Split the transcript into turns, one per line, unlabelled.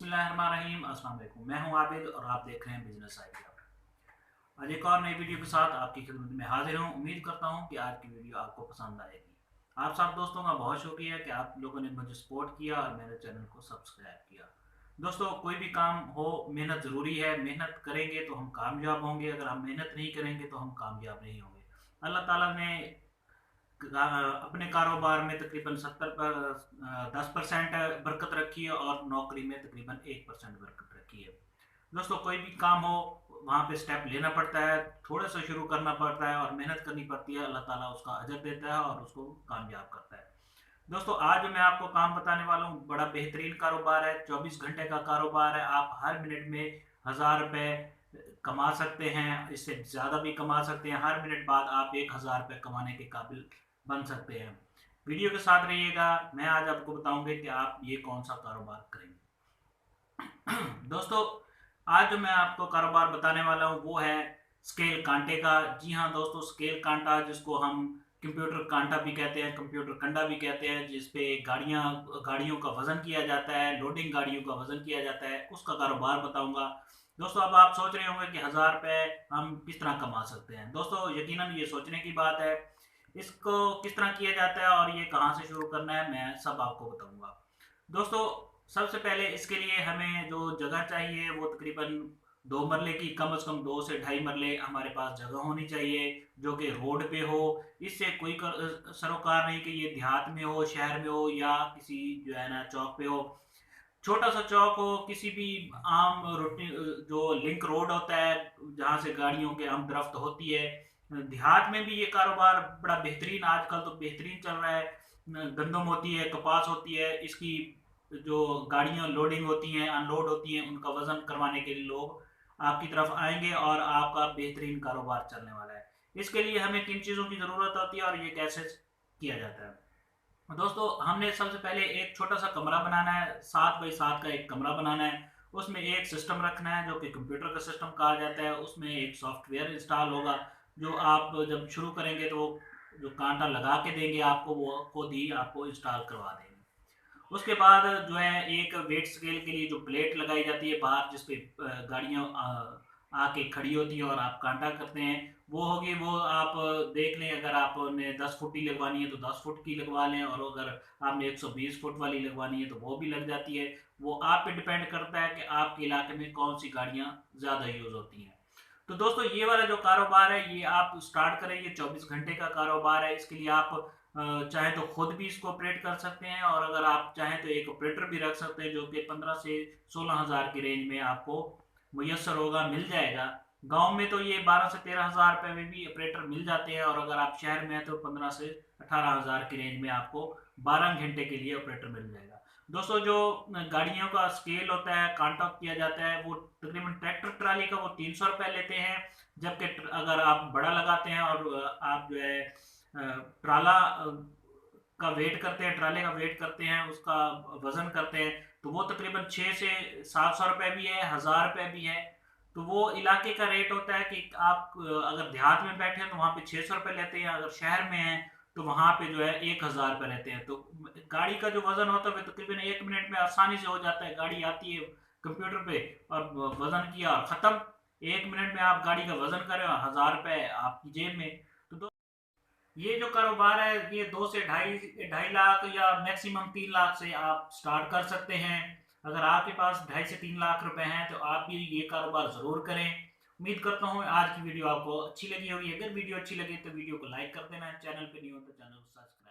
बिस्मिल्लाहिर्रहमानिर्रहीम। अस्सलाम वालेकुम। मैं हूं आबिद और आप देख रहे हैं बिजनेस आइडिया। आज एक और नई वीडियो के साथ आपकी खिदमत में हाजिर हूं। उम्मीद करता हूं कि आज की वीडियो आपको पसंद आएगी। आप सब दोस्तों का बहुत शुक्रिया कि आप लोगों ने मुझे सपोर्ट किया और मेरे चैनल को सब्सक्राइब किया। दोस्तों, कोई भी काम हो, मेहनत ज़रूरी है। मेहनत करेंगे तो हम कामयाब होंगे, अगर हम मेहनत नहीं करेंगे तो हम कामयाब नहीं होंगे। अल्लाह ताला ने अपने कारोबार में तकरीबन 10% बरकत रखी है और नौकरी में तकरीबन 1% बरकत रखी है। दोस्तों, कोई भी काम हो वहाँ पे स्टेप लेना पड़ता है, थोड़ा सा शुरू करना पड़ता है और मेहनत करनी पड़ती है। अल्लाह ताला उसका अजर देता है और उसको कामयाब करता है। दोस्तों, आज मैं आपको काम बताने वाला हूँ, बड़ा बेहतरीन कारोबार है। 24 घंटे का कारोबार है। आप हर मिनट में 1000 रुपये कमा सकते हैं, इससे ज़्यादा भी कमा सकते हैं। हर मिनट बाद आप 1000 रुपये कमाने के काबिल बन सकते हैं। वीडियो के साथ रहिएगा। मैं आज आपको बताऊंगा कि आप ये कौन सा कारोबार करेंगे। दोस्तों, आज जो मैं आपको कारोबार बताने वाला हूँ वो है स्केल कांटे का। जी हाँ दोस्तों, स्केल कांटा, जिसको हम कंप्यूटर कांटा भी कहते हैं, कंप्यूटर कंडा भी कहते हैं, जिसपे गाड़ियों का वजन किया जाता है, लोडिंग गाड़ियों का वजन किया जाता है, उसका कारोबार बताऊंगा। दोस्तों, अब आप सोच रहे होंगे कि 1000 रुपये हम किस तरह कमा सकते हैं। दोस्तों, यकीनन ये सोचने की बात है। इसको किस तरह किया जाता है और ये कहाँ से शुरू करना है, मैं सब आपको बताऊंगा। दोस्तों, सबसे पहले इसके लिए हमें जो जगह चाहिए वो तकरीबन 2 मरले की, कम से कम 2 से ढाई मरले हमारे पास जगह होनी चाहिए, जो कि रोड पे हो। इससे कोई सरोकार नहीं कि ये देहात में हो, शहर में हो या किसी जो है ना चौक पे हो। छोटा सा चौक हो, किसी भी आम रोटी जो लिंक रोड होता है जहाँ से गाड़ियों के आम दरफ्त होती है। देहात में भी ये कारोबार बड़ा बेहतरीन, आजकल तो बेहतरीन चल रहा है। गंदम होती है, कपास होती है, इसकी जो गाड़ियां लोडिंग होती हैं, अनलोड होती हैं, उनका वजन करवाने के लिए लोग आपकी तरफ आएंगे और आपका बेहतरीन कारोबार चलने वाला है। इसके लिए हमें किन चीज़ों की ज़रूरत होती है और ये कैसे किया जाता है। दोस्तों, हमने सबसे पहले एक छोटा सा कमरा बनाना है, 7 बाई 7 का एक कमरा बनाना है। उसमें एक सिस्टम रखना है जो कि कंप्यूटर का सिस्टम कहा जाता है। उसमें एक सॉफ्टवेयर इंस्टॉल होगा, जो आप जब शुरू करेंगे तो जो कांटा लगा के देंगे आपको, वो खुद ही आपको इंस्टॉल करवा देंगे। उसके बाद जो है एक वेट स्केल के लिए जो प्लेट लगाई जाती है बाहर, जिसपे गाड़ियाँ आके खड़ी होती हैं और आप कांटा करते हैं, वो होगी। वो आप देख लें, अगर आपने 10 फुट की लगवानी है तो 10 फुट की लगवा लें, और अगर आपने 120 फुट वाली लगवानी है तो वो भी लग जाती है। वो आप पे डिपेंड करता है कि आपके इलाके में कौन सी गाड़ियाँ ज़्यादा यूज़ होती हैं। तो दोस्तों, ये वाला जो कारोबार है ये आप स्टार्ट करें। ये 24 घंटे का कारोबार है। इसके लिए आप चाहे तो खुद भी इसको ऑपरेट कर सकते हैं, और अगर आप चाहें तो एक ऑपरेटर भी रख सकते हैं, जो कि 15 से 16 हज़ार की रेंज में आपको मुयसर होगा, मिल जाएगा। गांव में तो ये 12 से 13 हज़ार रुपये में भी ऑपरेटर मिल जाते हैं, और अगर आप शहर में हैं तो 15 से 18 हज़ार की रेंज में आपको 12 घंटे के लिए ऑपरेटर मिल जाएगा। दोस्तों, जो गाड़ियों का स्केल होता है, कांटा किया जाता है, वो तकरीबन ट्रैक्टर ट्राली का वो 300 रुपये लेते हैं। जबकि अगर आप बड़ा लगाते हैं और आप जो है ट्राला का वेट करते हैं, ट्राले का वेट करते हैं, उसका वजन करते हैं, तो वो तकरीबन 6 से 700 रुपये भी है, 1000 रुपये भी है। तो वो इलाके का रेट होता है कि आप अगर देहात में बैठे हैं तो वहाँ पे 600 रुपये लेते हैं, अगर शहर में हैं तो वहाँ पे जो है 1000 रुपये रहते हैं। तो गाड़ी का जो वजन होता है वो तकरीबन 1 मिनट में आसानी से हो जाता है। गाड़ी आती है कंप्यूटर पे और वजन किया और ख़त्म। 1 मिनट में आप गाड़ी का वजन करें और 1000 रुपये आपकी जेब में। तो ये जो कारोबार है ये 2 से ढाई 2.5 लाख या मैक्सिमम 3 लाख से आप स्टार्ट कर सकते हैं। अगर आपके पास 2.5 से 3 लाख रुपए हैं तो आप भी ये कारोबार ज़रूर करें। उम्मीद करता हूँ आज की वीडियो आपको अच्छी लगी होगी। अगर वीडियो अच्छी लगी तो वीडियो को लाइक कर देना, चैनल पे नहीं हो तो चैनल को सब्सक्राइब